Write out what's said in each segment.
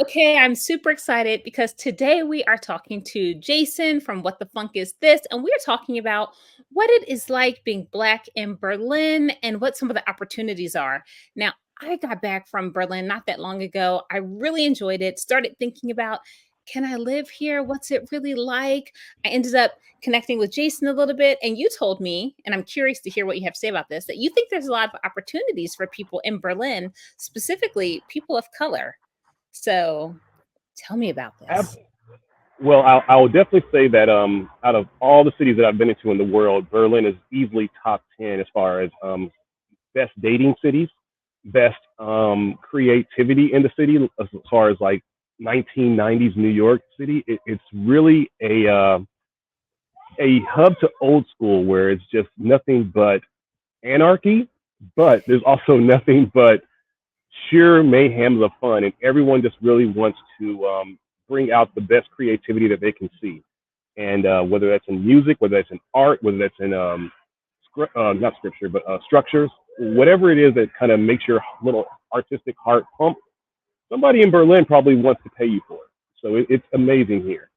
Okay, I'm super excited because today we are talking to Jason from What the Funk Is This? And we're talking about what it is like being Black in Berlin and what some of the opportunities are. Now, I got back from Berlin not that long ago. I really enjoyed it. Started thinking about, can I live here? What's it really like? I ended up connecting with Jason a little bit, and you told me, and I'm curious to hear what you have to say about this, that you think there's a lot of opportunities for people in Berlin, specifically people of color. So, tell me about Ab- this. well, I will definitely say that out of all the cities that I've been into in the world, Berlin is easily top 10 as far as best dating cities, best creativity in the city, as far as like 1990s New York City. It's really a hub to old school where it's just nothing but anarchy, but there's also nothing but sheer mayhem of fun, and everyone just really wants to bring out the best creativity that they can see. And whether that's in music, whether that's in art, whether that's in not scripture, but structures, whatever it is that kind of makes your little artistic heart pump, somebody in Berlin probably wants to pay you for it. So it's amazing here.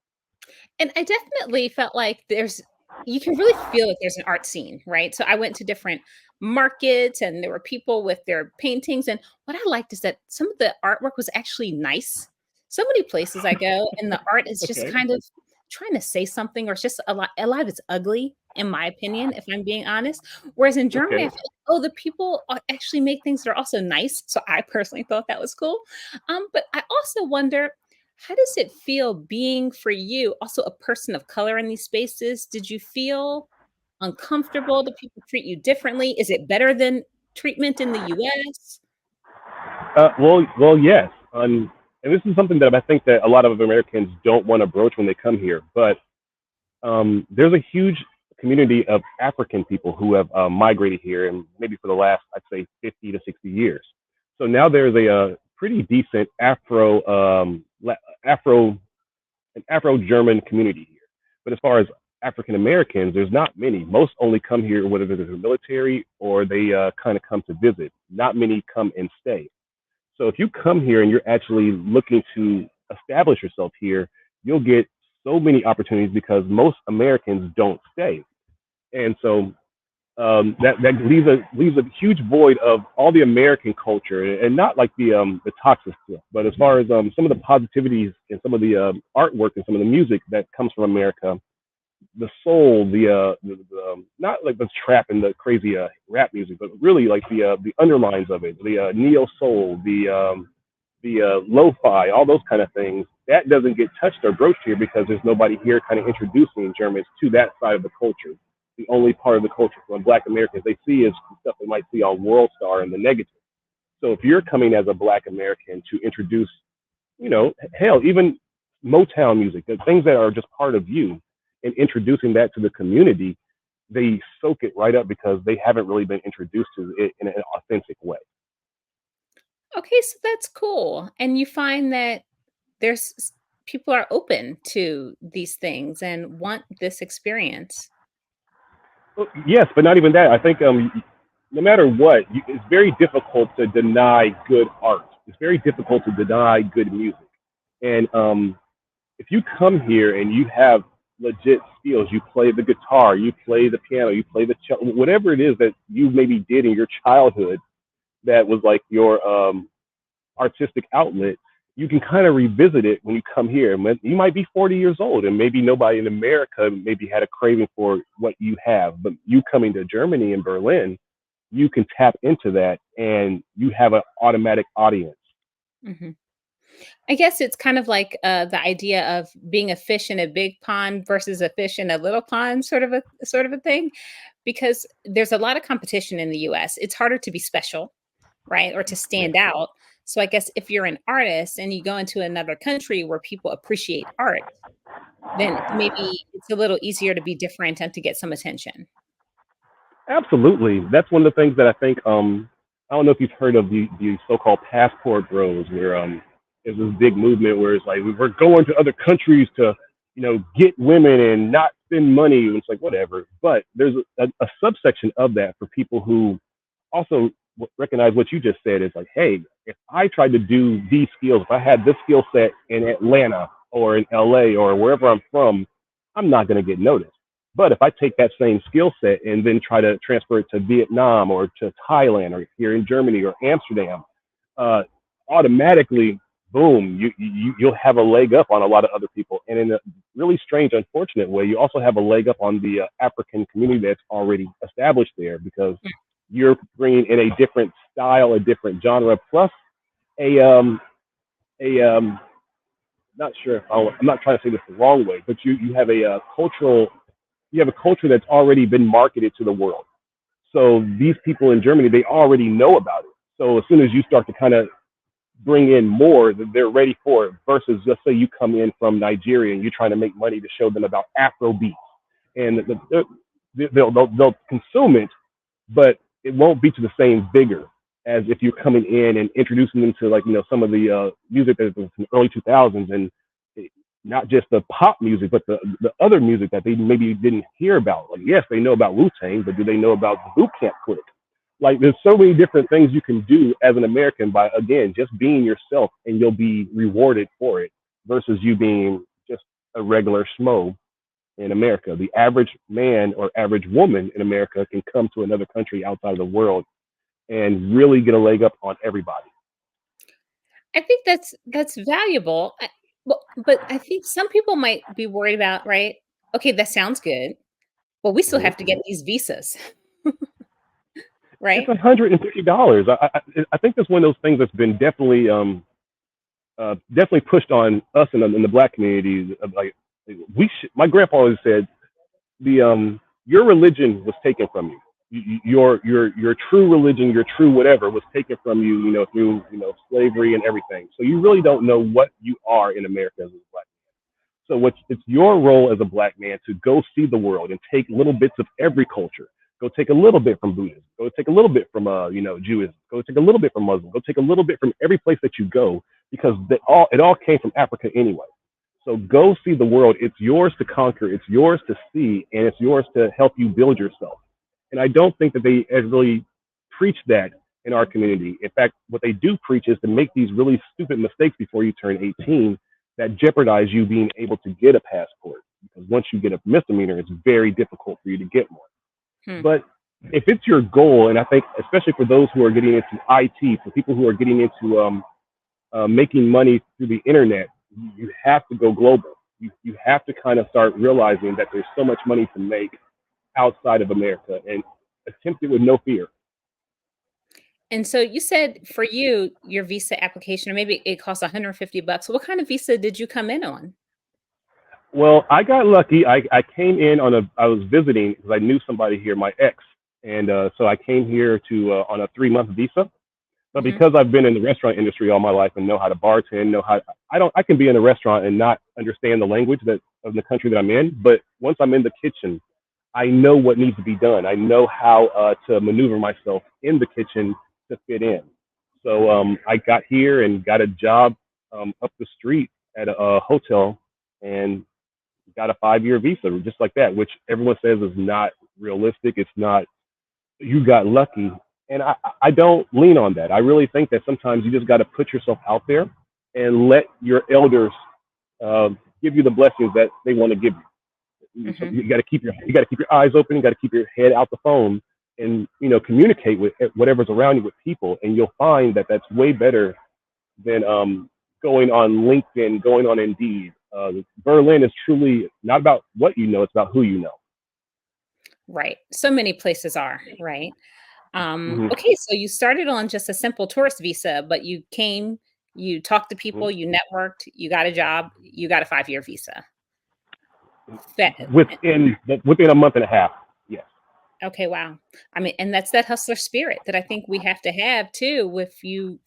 And I definitely felt like you can really feel that there's an art scene, right? So I went to different markets and there were people with their paintings. And what I liked is that some of the artwork was actually nice. So many places I go and the art is just Okay. kind of trying to say something, or it's just a lot of it's ugly, in my opinion, if I'm being honest. Whereas in Germany, I Okay. feel like, oh, the people actually make things that are also nice. So I personally thought that was cool. But I also wonder, how does it feel being for you, also a person of color in these spaces? Did you feel uncomfortable? Do people treat you differently? Is it better than treatment in the US? Yes. And this is something that I think that a lot of Americans don't want to broach when they come here. But there's a huge community of African people who have migrated here, and maybe for the last, I'd say, 50 to 60 years. So now there's a pretty decent Afro, an Afro German community here. But as far as African Americans, there's not many. Most only come here whether they're the military or they kind of come to visit. Not many come and stay. So if you come here and you're actually looking to establish yourself here, you'll get so many opportunities because most Americans don't stay. And so that leaves a huge void of all the American culture, and not like the toxic stuff, but as far as some of the positivities and some of the artwork and some of the music that comes from America, the soul, not like the trap and the crazy rap music, but really like the underlines of it, the neo soul, the lo-fi, all those kind of things. That doesn't get touched or broached here because there's nobody here kind of introducing Germans to that side of the culture. The only part of the culture from Black Americans they see is stuff they might see on World Star and the negative. So if you're coming as a Black American to introduce, hell, even Motown music, the things that are just part of you, and introducing that to the community, they soak it right up because they haven't really been introduced to it in an authentic way. Okay, so that's cool. And you find that people are open to these things and want this experience. Well, yes, but not even that. I think no matter what, it's very difficult to deny good art. It's very difficult to deny good music. And if you come here and you have legit skills, you play the guitar, you play the piano, you play the cello, whatever it is that you maybe did in your childhood that was like your artistic outlet, you can kind of revisit it when you come here. You might be 40 years old, and maybe nobody in America maybe had a craving for what you have. But you coming to Germany and Berlin, you can tap into that, and you have an automatic audience. Mhm. I guess it's kind of like, the idea of being a fish in a big pond versus a fish in a little pond, sort of a thing, because there's a lot of competition in the US. It's harder to be special, right, or to Yeah, stand out. So I guess if you're an artist and you go into another country where people appreciate art, then maybe it's a little easier to be different and to get some attention. absolutely. That's one of the things that I think. I don't know if you've heard of the so-called passport bros, where there's this big movement where it's like we're going to other countries to, get women and not spend money. And it's like whatever. But there's a subsection of that for people who also recognize what you just said is like, hey, if I tried to do these skills, if I had this skill set in Atlanta or in LA or wherever I'm from, I'm not going to get noticed. But if I take that same skill set and then try to transfer it to Vietnam or to Thailand or here in Germany or Amsterdam, uh, automatically, boom, you'll have a leg up on a lot of other people. And in a really strange, unfortunate way, you also have a leg up on the African community that's already established there because you're bringing in a different style, a different genre, plus a a not sure if I'm not trying to say this the wrong way, but you have a cultural you have a culture that's already been marketed to the world. So these people in Germany, they already know about it. So as soon as you start to kind of bring in more, they're ready for it. Versus, let's say you come in from Nigeria and you're trying to make money to show them about Afro beats, and they'll consume it, but it won't be to the same vigor as if you're coming in and introducing them to, like, some of the music that was in the early 2000s, and not just the pop music, but the other music that they maybe didn't hear about. Like, yes, they know about Wu Tang, but do they know about the Boot Camp Click? Like, there's so many different things you can do as an American by, again, just being yourself, and you'll be rewarded for it versus you being just a regular schmo in America. The average man or average woman in America can come to another country outside of the world and really get a leg up on everybody. I think that's valuable. But I think some people might be worried about, right? Okay, that sounds good, but we still Mhm. have to get these visas, It's right? $150. I think that's one of those things that's been definitely pushed on us in the black community. Like, my grandpa always said, your religion was taken from you. Your true religion, your true whatever, was taken from you, through slavery and everything. So you really don't know what you are in America as a black. So it's your role as a black man to go see the world and take little bits of every culture. Go take a little bit from Buddhism. Go take a little bit from Judaism. Go take a little bit from Muslim. Go take a little bit from every place that you go, because it all came from Africa anyway. So go see the world. It's yours to conquer. It's yours to see, and it's yours to help you build yourself. And I don't think that they really preach that in our community. In fact, what they do preach is to make these really stupid mistakes before you turn 18 that jeopardize you being able to get a passport. Because once you get a misdemeanor, it's very difficult for you to get one. Hmm. But if it's your goal, and I think especially for those who are getting into IT, for people who are getting into making money through the internet, you have to go global. You have to kind of start realizing that there's so much money to make outside of America, and attempt it with no fear. And so you said for you, your visa application, or maybe it costs $150. What kind of visa did you come in on? Well, I got lucky. I came in I was visiting because I knew somebody here, my ex. And so I came here to on a 3 month visa. But Hmm. because I've been in the restaurant industry all my life and know how to bartend, I can be in a restaurant and not understand the language that of the country that I'm in. But once I'm in the kitchen, I know what needs to be done. I know how to maneuver myself in the kitchen to fit in. So I got here and got a job up the street at a hotel, and got a 5 year visa just like that, which everyone says is not realistic. It's not, you got lucky. And I don't lean on that. I really think that sometimes you just got to put yourself out there and let your elders give you the blessings that they want to give you. So Hmm. you got to keep your eyes open. You got to keep your head out the phone, and communicate with whatever's around you with people, and you'll find that that's way better than going on LinkedIn, going on Indeed. Berlin is truly not about what you know; it's about who you know. Right. So many places are, right? Hmm. Okay, so you started on just a simple tourist visa, but you came, you talked to people, you networked, you got a job, you got a 5-year visa. Fa Within a month and a half. Yes. Okay, wow. I mean, and that's that hustler spirit that I think we have to have too if you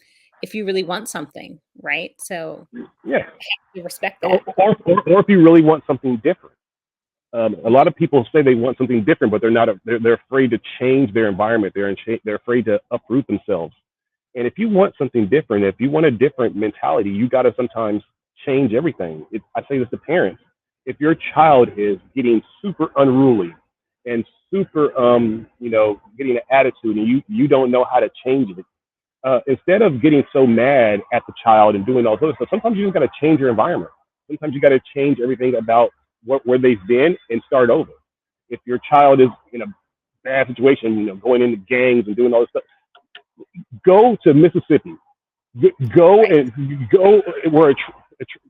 really want something, right? So Yes. you respect Or, that. or if you really want something different. A lot of people say they want something different, but they're not. They're afraid to change their environment. They're afraid to uproot themselves. And if you want something different, if you want a different mentality, you got to sometimes change everything. I say this to parents: if your child is getting super unruly and super, getting an attitude, and you don't know how to change it. Instead of getting so mad at the child and doing all those stuff, sometimes you just got to change your environment. Sometimes you got to change everything about where they've been and start over. If your child is in a bad situation, going into gangs and doing all this stuff, go to Mississippi. Go Right. and go where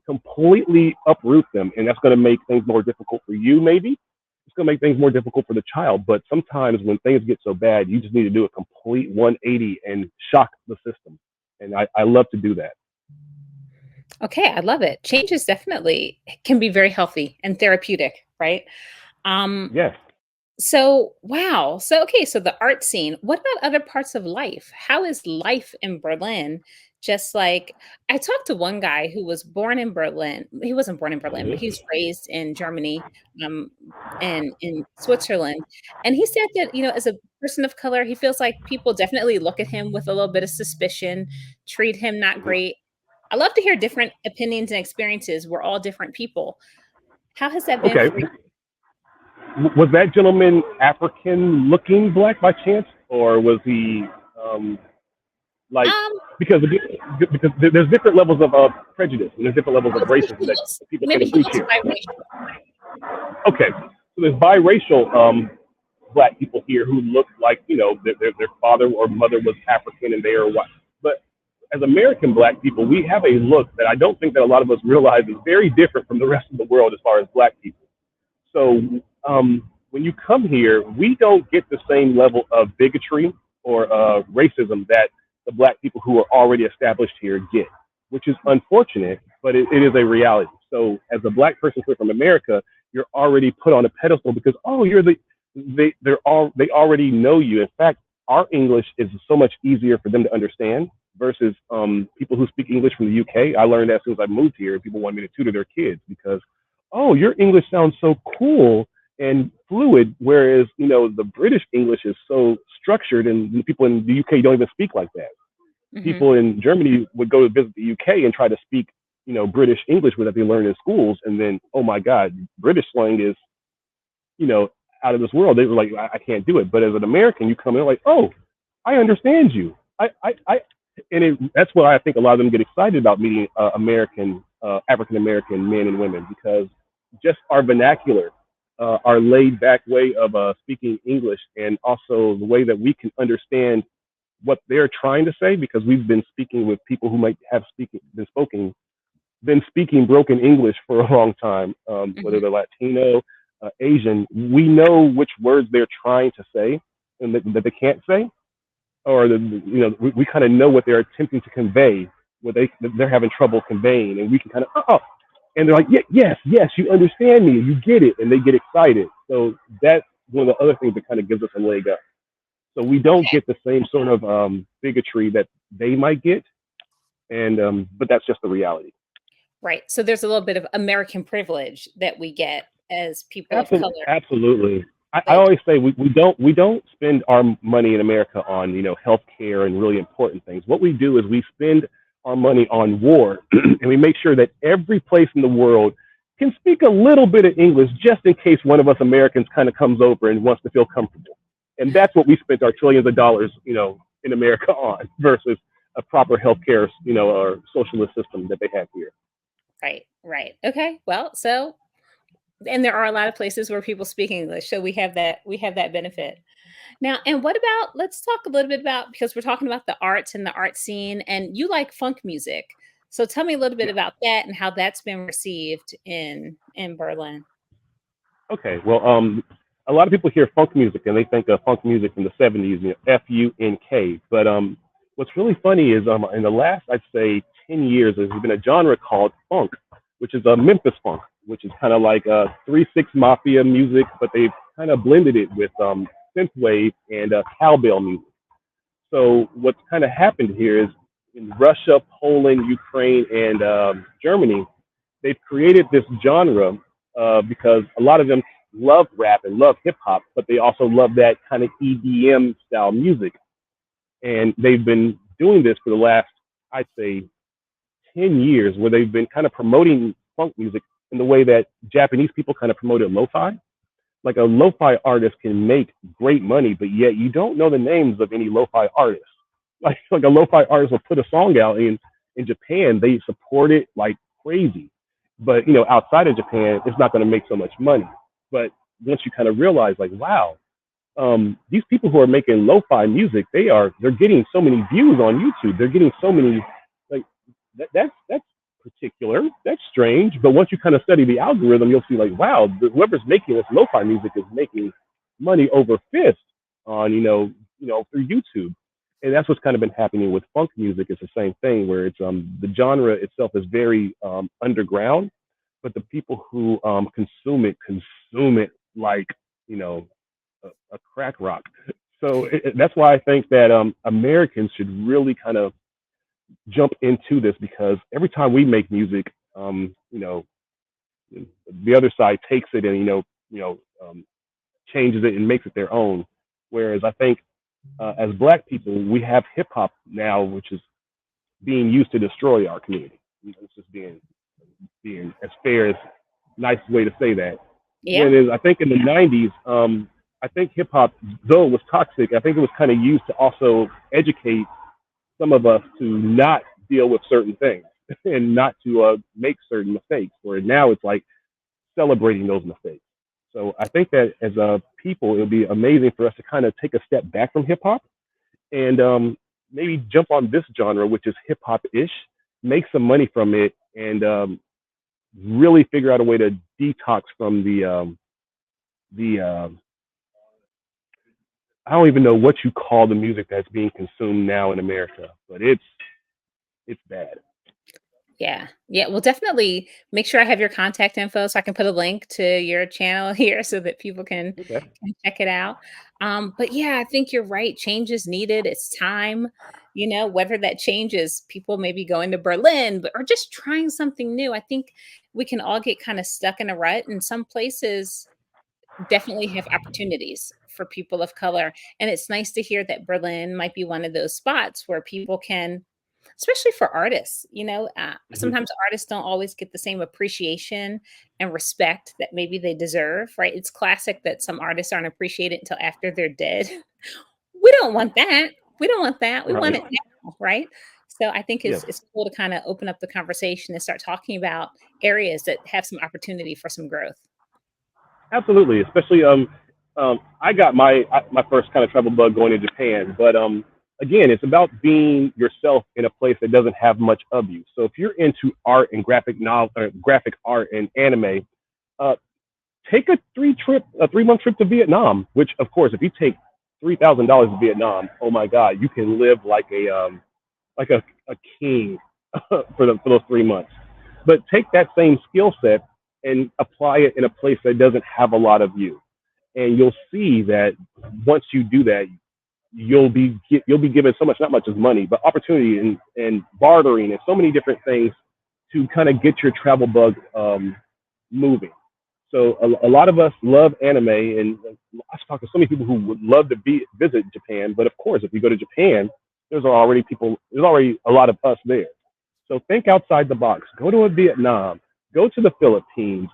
completely uproot them, and that's going to make things more difficult for you. Maybe it's going to make things more difficult for the child. But sometimes when things get so bad, you just need to do a complete 180 and shock the system. And I love to do that. Okay, I love it. Change is definitely can be very healthy and therapeutic, right? Um, Yes. so wow. So okay, so the art scene. What about other parts of life? How is life in Berlin? Just like I talked to one guy who was born in Berlin. He wasn't born in Berlin, but he was Hmm. raised in Germany, um, and in Switzerland. And he said that, as a person of color, he feels like people definitely look at him with a little bit of suspicion, treat him not great. I love to hear different opinions and experiences. We're all different people. How has that been Okay. for you? Was that gentleman African looking black by chance, or was he um, like Um, because there's different levels of prejudice and there's different levels of racism that people can maybe he preach looks here. biracial. Okay, so there's biracial black people here who look like their father or mother was African and they are white. But as American black people, we have a look that I don't think that a lot of us realize is very different from the rest of the world as far as black people. So when you come here, we don't get the same level of bigotry or racism that the black people who are already established here get, which is unfortunate, but it is a reality. So as a black person here from America, you're already put on a pedestal because you're they already know you. In fact, our English is so much easier for them to understand versus people who speak English from the UK. I learned that as soon as I moved here. People want me to tutor their kids because your English sounds so cool and fluid, whereas the British English is so structured, and people in the UK don't even speak like that. Mhm. People in Germany would go to visit the UK and try to speak British English that they learn in schools, and then oh my God, British slang is you know out of this world. They were like, I can't do it. But as an American, you come in like, oh, I understand you. And that's why I think a lot of them get excited about meeting African American men and women because just our vernacular, our laid back way of speaking English, and also the way that we can understand what they're trying to say because we've been speaking with people who might have been speaking broken English for a long time, whether Mhm. they're Latino, Asian. We know which words they're trying to say and that they can't say, or we kind of know what they're attempting to convey, what they're having trouble conveying, and we can kind of and they're like, yeah, yes, yes, you understand me, you get it, and they get excited. So that's one of the other things that kind of gives us a leg up. So we don't Okay. get the same sort of bigotry that they might get, and but that's just the reality. Right. So there's a little bit of American privilege that we get as people of Absolutely, color. absolutely. I Good. always say we don't spend our money in America on healthcare and really important things. What we do is we spend our money on war, and we make sure that every place in the world can speak a little bit of English, just in case one of us Americans kind of comes over and wants to feel comfortable. And that's what we spent our trillions of dollars, in America on, versus a proper healthcare, or socialist system that they have here. Right. Right. Okay. Well, so and there are a lot of places where people speak English, so we have that benefit. Now, and what about let's talk a little bit about because we're talking about the arts and the art scene, and you like funk music. So tell me a little bit Yeah. about that and how that's been received in Berlin. Okay, well, a lot of people hear funk music and they think of funk music from the '70s, FUNK. But what's really funny is in the last, I'd say, 10 years, there's been a genre called funk, which is a Memphis funk, which is kind of like 3 6 Mafia music, but they've kind of blended it with synthwave and cowbell music. So what's kind of happened here is in Russia, Poland, Ukraine, and Germany, they've created this genre because a lot of them love rap and love hip hop, but they also love that kind of EDM style music. And they've been doing this for the last, I'd say, 10 years, where they've been kind of promoting funk music in the way that Japanese people kind of promoted lo fi. like a lo-fi artist can make great money, but yet you don't know the names of any lo-fi artists. Like a lo-fi artist will put a song out in Japan, they support it like crazy. But outside of Japan, it's not going to make so much money. But once you kind of realize, like, wow, these people who are making lo-fi music, they're getting so many views on YouTube. They're getting so many like that's particular. That's strange. But once you kind of study the algorithm, you'll see like, wow, whoever's making this lo-fi music is making money over fist on through YouTube. And that's what's kind of been happening with funk music. It's the same thing where it's the genre itself is very underground, but the people who consume it like you know a crack rock. So that's why I think that Americans should really kind of jump into this because every time we make music, the other side takes it and changes it and makes it their own. Whereas I think as Black people, we have hip hop now, which is being used to destroy our community. It's just being as fair as nice way to say that. Yeah. Whereas I think in the '90s, I think hip hop, though it was toxic, I think it was kind of used to also educate some of us to not deal with certain things and not to make certain mistakes. Where now it's like celebrating those mistakes. So I think that as a people, it would be amazing for us to kind of take a step back from hip hop and maybe jump on this genre, which is hip hop ish, make some money from it, and really figure out a way to detox from the I don't even know what you call the music that's being consumed now in America, but it's bad. Yeah. Yeah. Well, definitely make sure I have your contact info so I can put a link to your channel here so that people Okay. can check it out. But yeah, I think you're right. Change is needed. It's time, whether that change is people maybe going to Berlin or just trying something new. I think we can all get kind of stuck in a rut, and some places definitely have opportunities for people of color. And it's nice to hear that Berlin might be one of those spots where people can, especially for artists, Hmm. sometimes artists don't always get the same appreciation and respect that maybe they deserve, right? It's classic that some artists aren't appreciated until after they're dead. We don't want that. We don't want that. We want Right. it now, right? So I think Yes. it's cool to kind of open up the conversation and start talking about areas that have some opportunity for some growth. Absolutely. Especially I got my first kind of travel bug going to Japan, but again, it's about being yourself in a place that doesn't have much of you. So if you're into art and graphic art and anime, uh, take a 3 month trip to Vietnam. Which, of course, if you take $3,000 to Vietnam, oh my God, you can live like a king for those 3 months. But take that same skill set and apply it in a place that doesn't have a lot of you, and you'll see that once you do that, you'll be given so much, not much as money, but opportunity and bartering and so many different things to kind of get your travel bug moving. So a lot of us love anime, and I've talked to so many people who would love to visit Japan. But of course, if you go to Japan, there's already a lot of us there. So think outside the box. Go to a Vietnam. Go to the Philippines.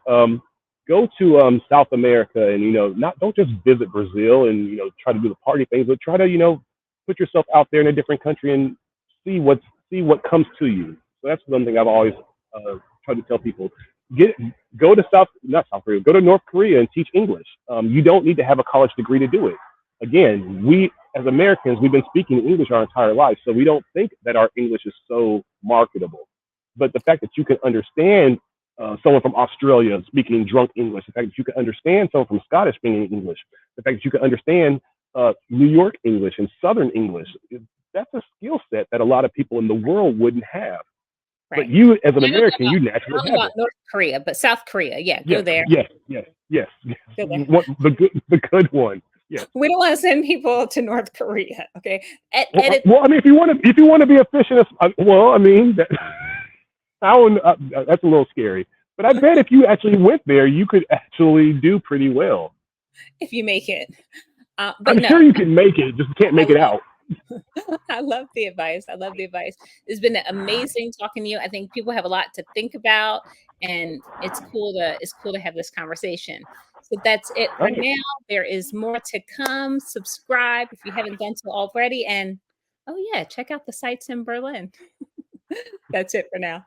Go to South America, and not don't just visit Brazil and try to do the party things, but try to put yourself out there in a different country and see what see what comes to you. So that's one thing I've always tried to tell people. Get Go to not South Korea. Go to North Korea and teach English. You don't need to have a college degree to do it. Again, we as Americans, we've been speaking English our entire life, so we don't think that our English is so marketable. But the fact that you can understand someone from Australia speaking drunk English, the fact that you can understand someone from Scottish speaking English, the fact that you can understand New York English and Southern English, that's a skill set that a lot of people in the world wouldn't have. But Right. you, as an I don't know American, you naturally about have it. North Korea, but South Korea, yeah, go Yes, there, yes, yes, yes, yes. go there. You want the good one. Yes. We don't wanna send people to North Korea, okay? Well, Edit. well, I mean, if you want to be a fish in a, well, I mean, I don't, that's a little scary. But I bet if you actually went there, you could actually do pretty well. If you make it. But I'm no, sure you can make it, just can't I make it out. I love the advice. I love the advice. It's been amazing talking to you. I think people have a lot to think about, and it's cool to have this conversation. So that's it All for right. now. There is more to come. Subscribe if you haven't done so already. And oh, yeah, check out the sites in Berlin. That's it for now.